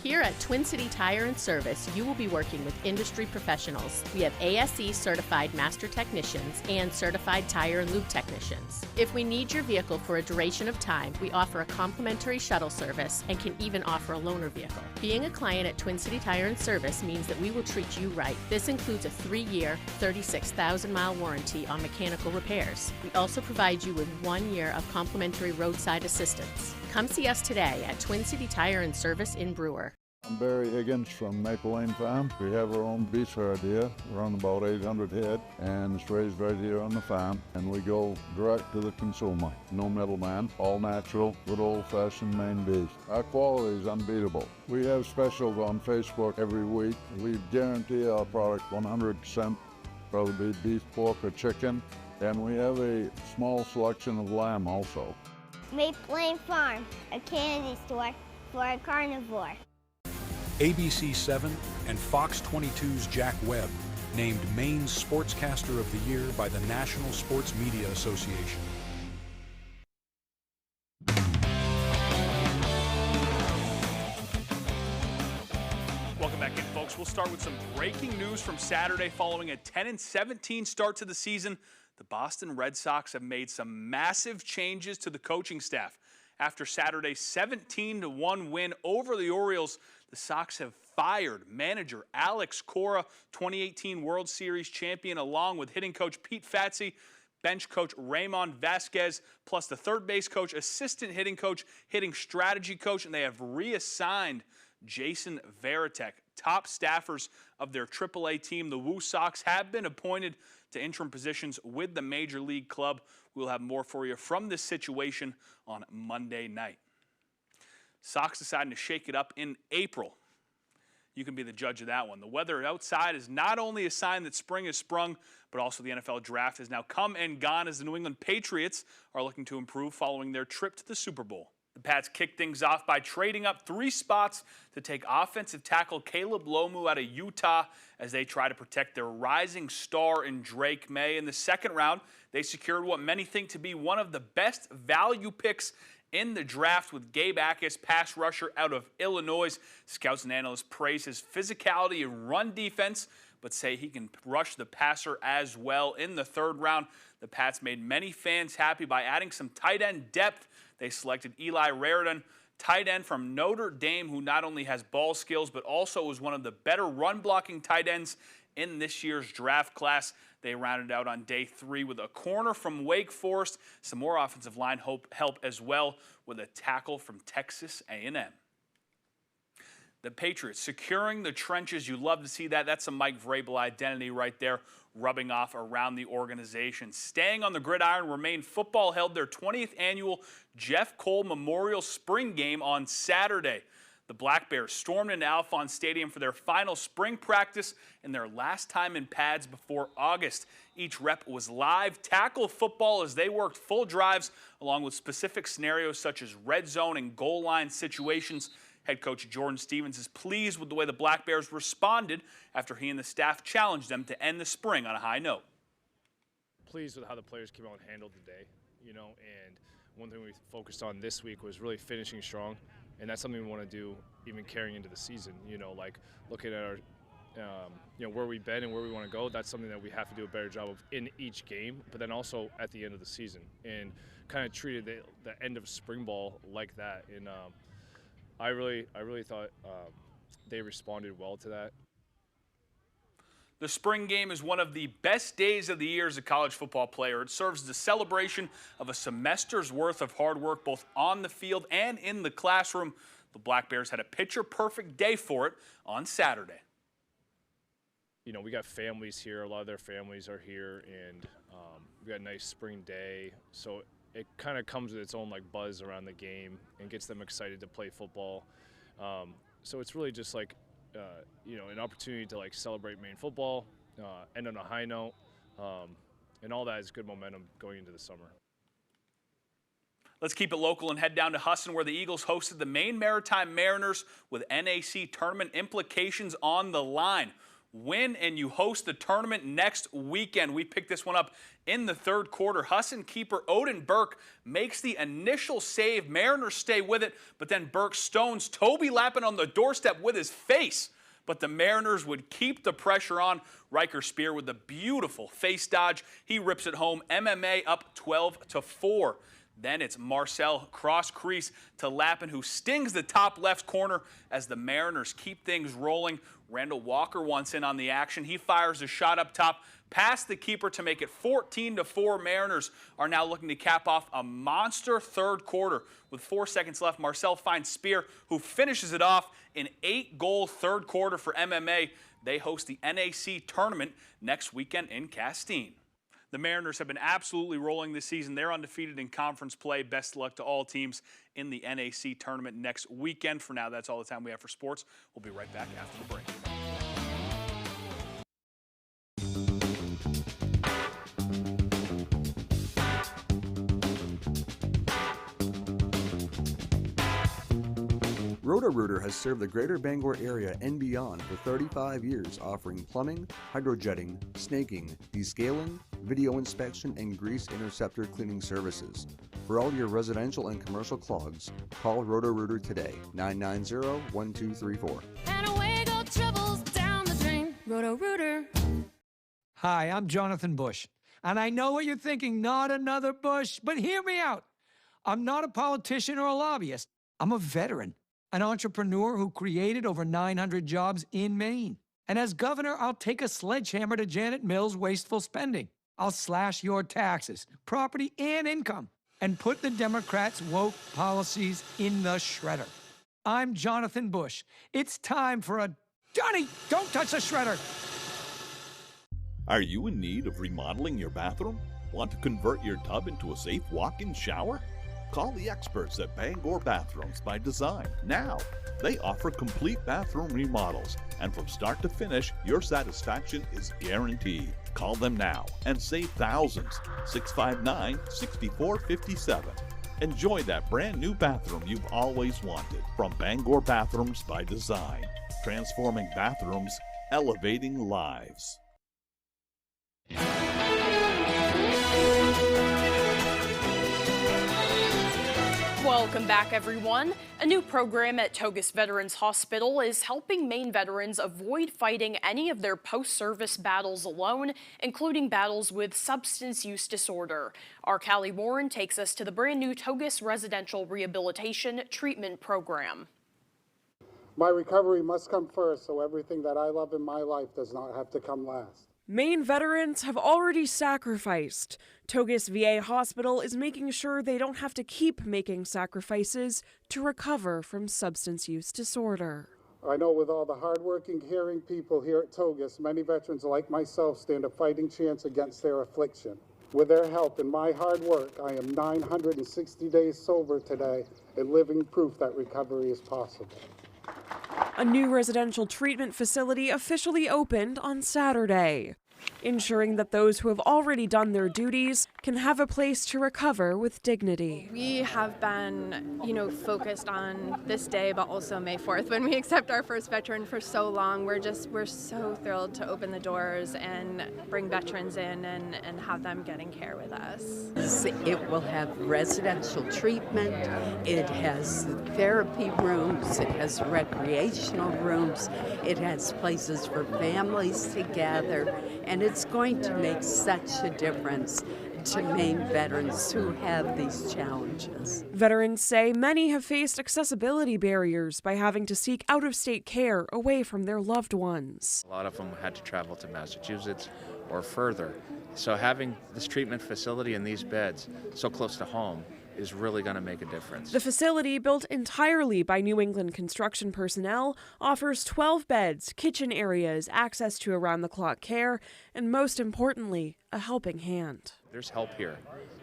Here at Twin City Tire and Service, you will be working with industry professionals. We have ASE certified master technicians and certified tire and lube technicians. If we need your vehicle for a duration of time, we offer a complimentary shuttle service and can even offer a loaner vehicle. Being a client at Twin City Tire and Service means that we will treat you right. This includes a 3-year, 36,000-mile warranty on mechanical repairs. We also provide you with 1 year of complimentary roadside assistance. Come see us today at Twin City Tire and Service in Brewer. I'm Barry Higgins from Maple Lane Farm. We have our own beef herd here. We're on about 800 head, and it's raised right here on the farm. And we go direct to the consumer. No middleman, all natural, good old-fashioned Maine beef. Our quality is unbeatable. We have specials on Facebook every week. We guarantee our product 100%, whether it be beef, pork, or chicken. And we have a small selection of lamb also. Maple Lane Farm, a candy store for a carnivore. ABC 7 and Fox 22's Jack Webb, named Maine's Sportscaster of the Year by the National Sports Media Association. Welcome back in, folks. We'll start with some breaking news from Saturday. Following a 10-17 start to the season, the Boston Red Sox have made some massive changes to the coaching staff. After Saturday's 17-1 win over the Orioles, the Sox have fired manager Alex Cora, 2018 World Series champion, along with hitting coach Pete Fatsi, bench coach Raymond Vasquez, plus the third base coach, assistant hitting coach, hitting strategy coach, and they have reassigned Jason Varitek. Top staffers of their AAA team, the Woo Sox, have been appointed to interim positions with the Major League club. We'll have more for you from this situation on Monday night. Sox deciding to shake it up in April. You can be the judge of that one. The weather outside is not only a sign that spring has sprung, but also the NFL draft has now come and gone as the New England Patriots are looking to improve following their trip to the Super Bowl. The Pats kicked things off by trading up 3 spots to take offensive tackle Caleb Lomu out of Utah as they try to protect their rising star in Drake May. In the second round, they secured what many think to be one of the best value picks in the draft with Gabe Akis, pass rusher out of Illinois. Scouts and analysts praise his physicality and run defense, but say he can rush the passer as well. In the third round, the Pats made many fans happy by adding some tight end depth. They selected Eli Raridan, tight end from Notre Dame, who not only has ball skills, but also was one of the better run-blocking tight ends in this year's draft class. They rounded out on day 3 with a corner from Wake Forest, some more offensive line help as well with a tackle from Texas A&M. The Patriots securing the trenches. You love to see that. That's a Mike Vrabel identity right there, rubbing off around the organization. Staying on the gridiron, Remain Football held their 20th annual Jeff Cole Memorial Spring Game on Saturday. The Black Bears stormed into Alphon Stadium for their final spring practice and their last time in pads before August. Each rep was live tackle football as they worked full drives along with specific scenarios such as red zone and goal line situations. Head coach Jordan Stevens is pleased with the way the Black Bears responded after he and the staff challenged them to end the spring on a high note. Pleased with how the players came out and handled the day, and one thing we focused on this week was really finishing strong. And that's something we want to do even carrying into the season, like looking at where we've been and where we want to go. That's something that we have to do a better job of in each game, but then also at the end of the season, and kind of treated the end of spring ball like that. And I really thought they responded well to that. The spring game is one of the best days of the year as a college football player. It serves as a celebration of a semester's worth of hard work, both on the field and in the classroom. The Black Bears had a picture-perfect day for it on Saturday. We got families here. A lot of their families are here, and we got a nice spring day. So it kind of comes with its own buzz around the game and gets them excited to play football. So it's really just an opportunity to celebrate Maine football, end on a high note, and all that is good momentum going into the summer. Let's keep it local and head down to Husson, where the Eagles hosted the Maine Maritime Mariners with NAC tournament implications on the line. Win and you host the tournament next weekend. We picked this one up in the third quarter. Husson keeper Odin Burke makes the initial save. Mariners stay with it, but then Burke stones Toby Lappin on the doorstep with his face. But the Mariners would keep the pressure on. Riker Spear with the beautiful face dodge. He rips it home. MMA up 12-4. Then it's Marcel cross crease to Lappin, who stings the top left corner as the Mariners keep things rolling. Randall Walker wants in on the action. He fires a shot up top past the keeper to make it 14-4. Mariners are now looking to cap off a monster third quarter. With 4 seconds left, Marcel finds Spear, who finishes it off. An 8-goal third quarter for MMA. They host the NAC tournament next weekend in Castine. The Mariners have been absolutely rolling this season. They're undefeated in conference play. Best of luck to all teams in the NAC tournament next weekend. For now, that's all the time we have for sports. We'll be right back after the break. Roto-Rooter has served the greater Bangor area and beyond for 35 years, offering plumbing, hydrojetting, snaking, descaling, video inspection, and grease interceptor cleaning services. For all your residential and commercial clogs, call Roto-Rooter today, 990-1234. And away go troubles down the drain. Roto-Rooter. Hi, I'm Jonathan Bush, and I know what you're thinking, not another Bush, but hear me out. I'm not a politician or a lobbyist. I'm a veteran, an entrepreneur who created over 900 jobs in Maine. And as governor, I'll take a sledgehammer to Janet Mills' wasteful spending. I'll slash your taxes, property, and income, and put the Democrats' woke policies in the shredder. I'm Jonathan Bush. It's time for a... Johnny, don't touch the shredder! Are you in need of remodeling your bathroom? Want to convert your tub into a safe walk-in shower? Call the experts at Bangor Bathrooms by Design now. They offer complete bathroom remodels, and from start to finish, your satisfaction is guaranteed. Call them now and save thousands. 659-6457. Enjoy that brand new bathroom you've always wanted from Bangor Bathrooms by Design. Transforming bathrooms, elevating lives. Welcome back, everyone. A new program at Togus Veterans Hospital is helping Maine veterans avoid fighting any of their post-service battles alone, including battles with substance use disorder. Our Callie Warren takes us to the brand new Togus Residential Rehabilitation Treatment Program. My recovery must come first, so everything that I love in my life does not have to come last. Maine veterans have already sacrificed. Togus VA Hospital is making sure they don't have to keep making sacrifices to recover from substance use disorder. I know with all the hardworking, caring people here at Togus, many veterans like myself stand a fighting chance against their affliction. With their help and my hard work, I am 960 days sober today and living proof that recovery is possible. A new residential treatment facility officially opened on Saturday. ensuring that those who have already done their duties can have a place to recover with dignity. We have been, focused on this day, but also May 4th when we accept our first veteran for so long. We're so thrilled to open the doors and bring veterans in and have them getting care with us. It will have residential treatment, it has therapy rooms, it has recreational rooms, it has places for families to gather, and it's going to make such a difference to Maine veterans who have these challenges. Veterans say many have faced accessibility barriers by having to seek out-of-state care away from their loved ones. A lot of them had to travel to Massachusetts or further. So having this treatment facility and these beds so close to home is really going to make a difference. The facility, built entirely by New England construction personnel, offers 12 beds, kitchen areas, access to around-the-clock care, and most importantly, a helping hand. There's help here,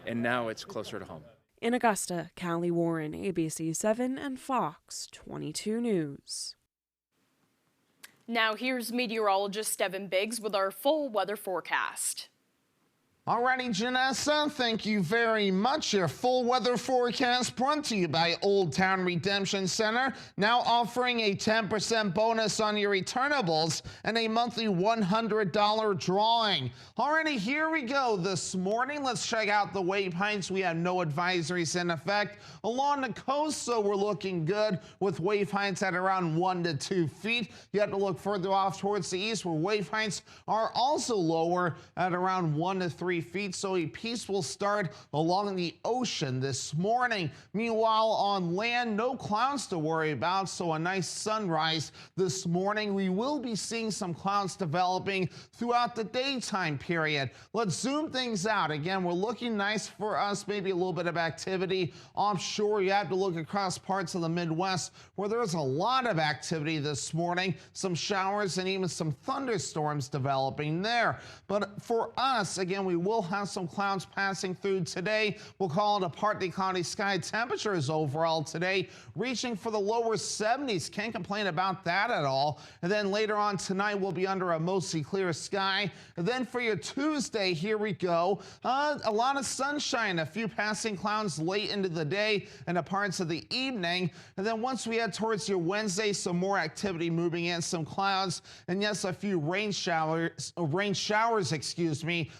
and now it's closer to home. In Augusta, Callie Warren, ABC 7 and Fox 22 News. Now here's meteorologist Evan Biggs with our full weather forecast. Alrighty, Janessa, thank you very much. Your full weather forecast brought to you by Old Town Redemption Center, now offering a 10% bonus on your returnables and a monthly $100 drawing. Alrighty, here we go. This morning, let's check out the wave heights. We have no advisories in effect. Along the coast, so we're looking good with wave heights at around 1 to 2 feet. You have to look further off towards the east where wave heights are also lower at around 1 to 3 feet, so a peaceful start along the ocean this morning. Meanwhile, on land, no clouds to worry about, so a nice sunrise this morning. We will be seeing some clouds developing throughout the daytime period. Let's zoom things out. Again, we're looking nice for us, maybe a little bit of activity offshore. You have to look across parts of the Midwest where there's a lot of activity this morning, some showers and even some thunderstorms developing there. But for us, again, we will have some clouds passing through today. We'll call it a partly cloudy sky. Temperatures overall today reaching for the lower 70s. Can't complain about that at all. And then later on tonight, we'll be under a mostly clear sky. And then for your Tuesday, here we go. A lot of sunshine, a few passing clouds late into the day and the parts of the evening. And then once we head towards your Wednesday, some more activity moving in, some clouds, and yes, a few rain showers,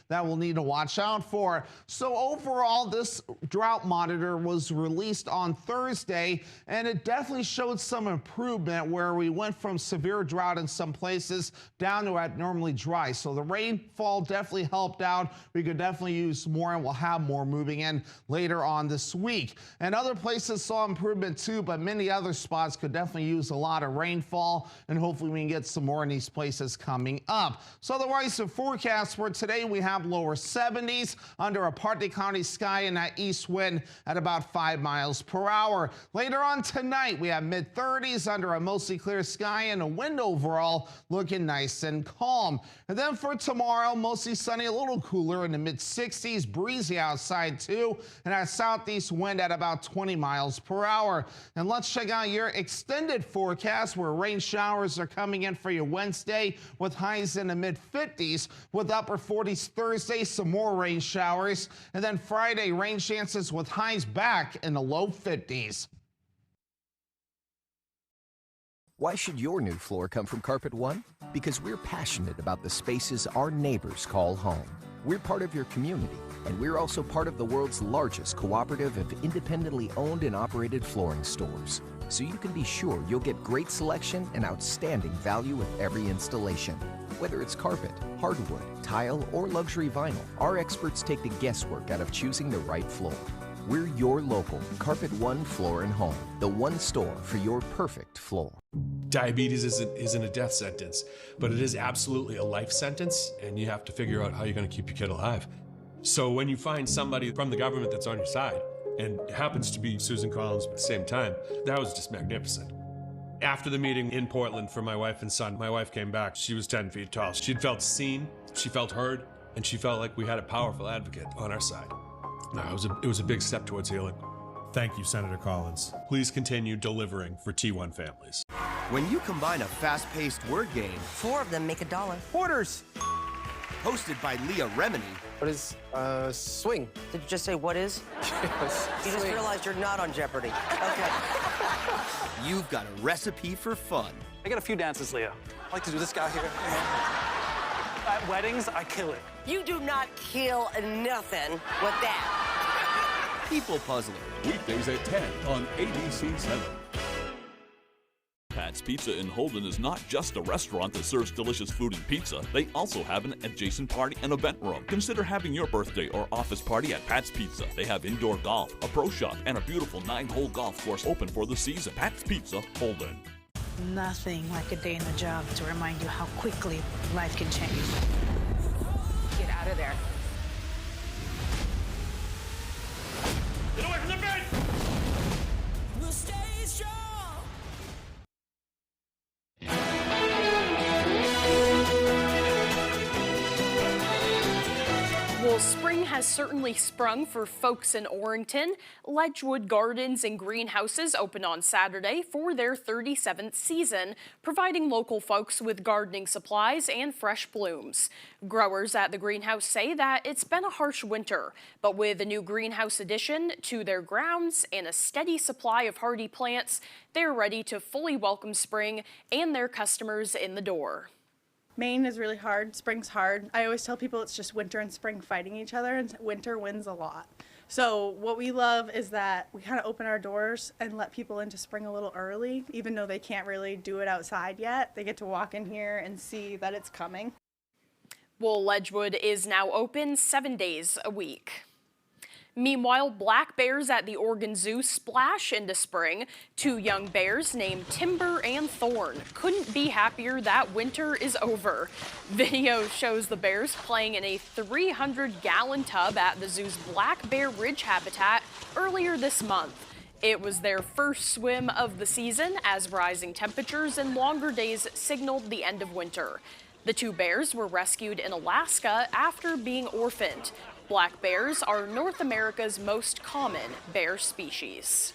that we'll need to watch out for. So overall, this drought monitor was released on Thursday, and it definitely showed some improvement where we went from severe drought in some places down to abnormally dry. So the rainfall definitely helped out. We could definitely use more, and we'll have more moving in later on this week. And other places saw improvement too, but many other spots could definitely use a lot of rainfall, and hopefully we can get some more in these places coming up. So otherwise, the forecast for today, we have lower 70s under a partly cloudy sky and that east wind at about 5 miles per hour. Later on tonight, we have mid-30s under a mostly clear sky and a wind overall looking nice and calm. And then for tomorrow, mostly sunny, a little cooler in the mid-60s, breezy outside too, and a southeast wind at about 20 miles per hour. And let's check out your extended forecast where rain showers are coming in for your Wednesday with highs in the mid-50s, with upper 40s Thursday, some more rain showers, and then Friday, rain chances with highs back in the low 50s. Why should your new floor come from Carpet One? Because we're passionate about the spaces our neighbors call home. We're part of your community, and we're also part of the world's largest cooperative of independently owned and operated flooring stores. So you can be sure you'll get great selection and outstanding value with every installation. Whether it's carpet, hardwood, tile, or luxury vinyl, our experts take the guesswork out of choosing the right floor. We're your local Carpet One Floor and Home, the one store for your perfect floor. Diabetes isn't a death sentence, but it is absolutely a life sentence, and you have to figure out how you're going to keep your kid alive. So when you find somebody from the government that's on your side, and it happens to be Susan Collins at the same time, that was just magnificent. After the meeting in Portland for my wife and son, my wife came back. She was 10 feet tall. She'd felt seen, she felt heard, and she felt like we had a powerful advocate on our side. No, it was a big step towards healing. Thank you, Senator Collins. Please continue delivering for T1 families. When you combine a fast-paced word game, 4 of them make $1. Orders! hosted by Leah Remini. What is swing? Did you just say what is? Yes. You just realized you're not on Jeopardy. Okay. You've got a recipe for fun. I got a few dances, Leah. I like to do this guy here. At weddings, I kill it. You do not kill nothing with that. People Puzzler. Weekdays at 10 on ABC 7. Pat's Pizza in Holden is not just a restaurant that serves delicious food and pizza. They also have an adjacent party and event room. Consider having your birthday or office party at Pat's Pizza. They have indoor golf, a pro shop, and a beautiful 9-hole golf course open for the season. Pat's Pizza, Holden. Nothing like a day in the job to remind you how quickly life can change. Get out of there. Get away from the bed! We'll stay strong. Well, spring has certainly sprung for folks in Orrington. Ledgewood Gardens and Greenhouses open on Saturday for their 37th season, providing local folks with gardening supplies and fresh blooms. Growers at the greenhouse say that it's been a harsh winter, but with a new greenhouse addition to their grounds and a steady supply of hardy plants, they're ready to fully welcome spring and their customers in the door. Maine is really hard. Spring's hard. I always tell people it's just winter and spring fighting each other, and winter wins a lot. So what we love is that we kind of open our doors and let people into spring a little early, even though they can't really do it outside yet. They get to walk in here and see that it's coming. Well, Ledgewood is now open 7 days a week. Meanwhile, black bears at the Oregon Zoo splash into spring. 2 young bears named Timber and Thorn couldn't be happier that winter is over. Video shows the bears playing in a 300-gallon tub at the zoo's Black Bear Ridge habitat earlier this month. It was their first swim of the season as rising temperatures and longer days signaled the end of winter. The 2 bears were rescued in Alaska after being orphaned. Black bears are North America's most common bear species.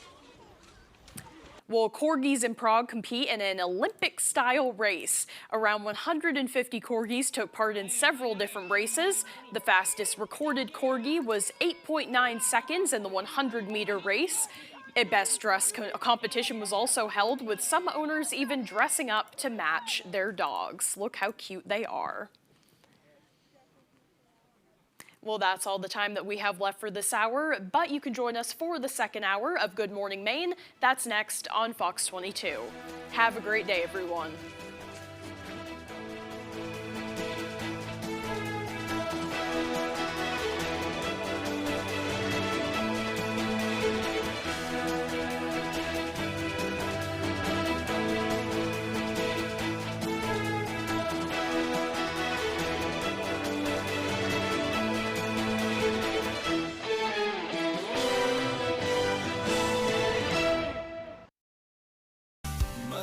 Well, corgis in Prague compete in an Olympic-style race. Around 150 corgis took part in several different races. The fastest recorded corgi was 8.9 seconds in the 100-meter race. A best-dressed competition was also held, with some owners even dressing up to match their dogs. Look how cute they are. Well, that's all the time that we have left for this hour, but you can join us for the second hour of Good Morning Maine. That's next on Fox 22. Have a great day, everyone.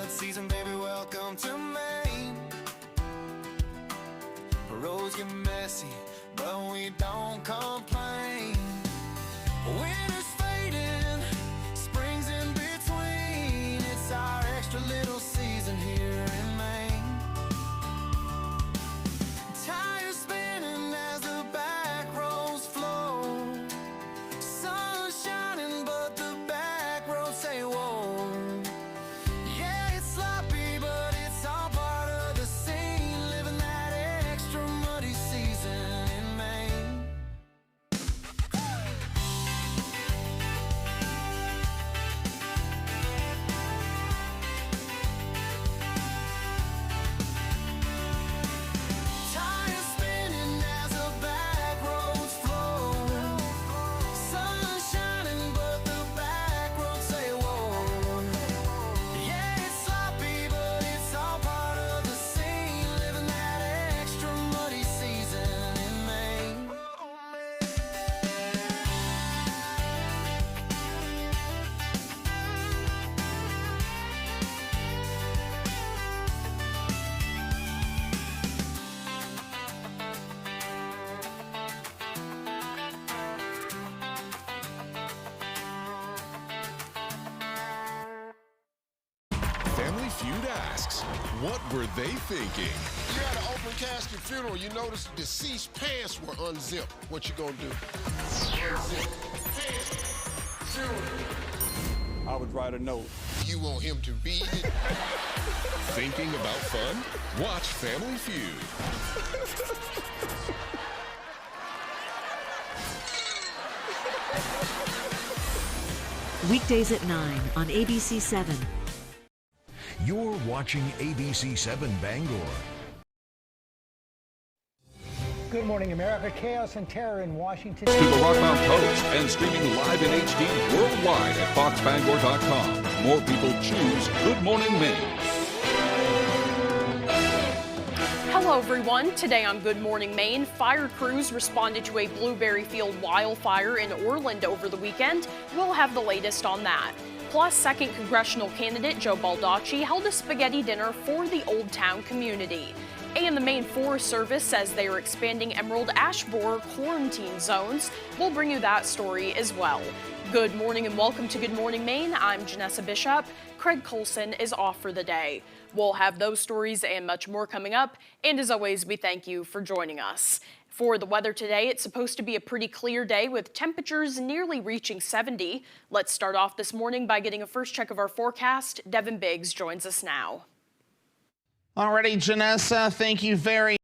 Season, baby, welcome to Maine. Roads get messy, but we don't complain. Winter's fading, spring's in between. It's our extra little season here in Maine. Tires spinning as the back roads flow. Sun shining, but the back roads say whoa. Feud asks, what were they thinking? You're at an open casket funeral. You notice the deceased pants were unzipped. What you gonna do? Unzip pants. Funeral. I would write a note. You want him to read it? Thinking about fun? Watch Family Feud. Weekdays at 9 on ABC 7. You're watching ABC 7 Bangor. Good morning, America. Chaos and terror in Washington. To the Rockmount Post and streaming live in HD worldwide at foxbangor.com. More people choose Good Morning Maine. Hello, everyone. Today on Good Morning Maine, fire crews responded to a blueberry field wildfire in Orland over the weekend. We'll have the latest on that. Plus, second congressional candidate Joe Baldacci held a spaghetti dinner for the Old Town community. And the Maine Forest Service says they are expanding emerald ash borer quarantine zones. We'll bring you that story as well. Good morning and welcome to Good Morning Maine. I'm Janessa Bishop. Craig Colson is off for the day. We'll have those stories and much more coming up. And as always, we thank you for joining us. For the weather today, it's supposed to be a pretty clear day with temperatures nearly reaching 70. Let's start off this morning by getting a first check of our forecast. Devin Biggs joins us now. Alrighty, Janessa, thank you very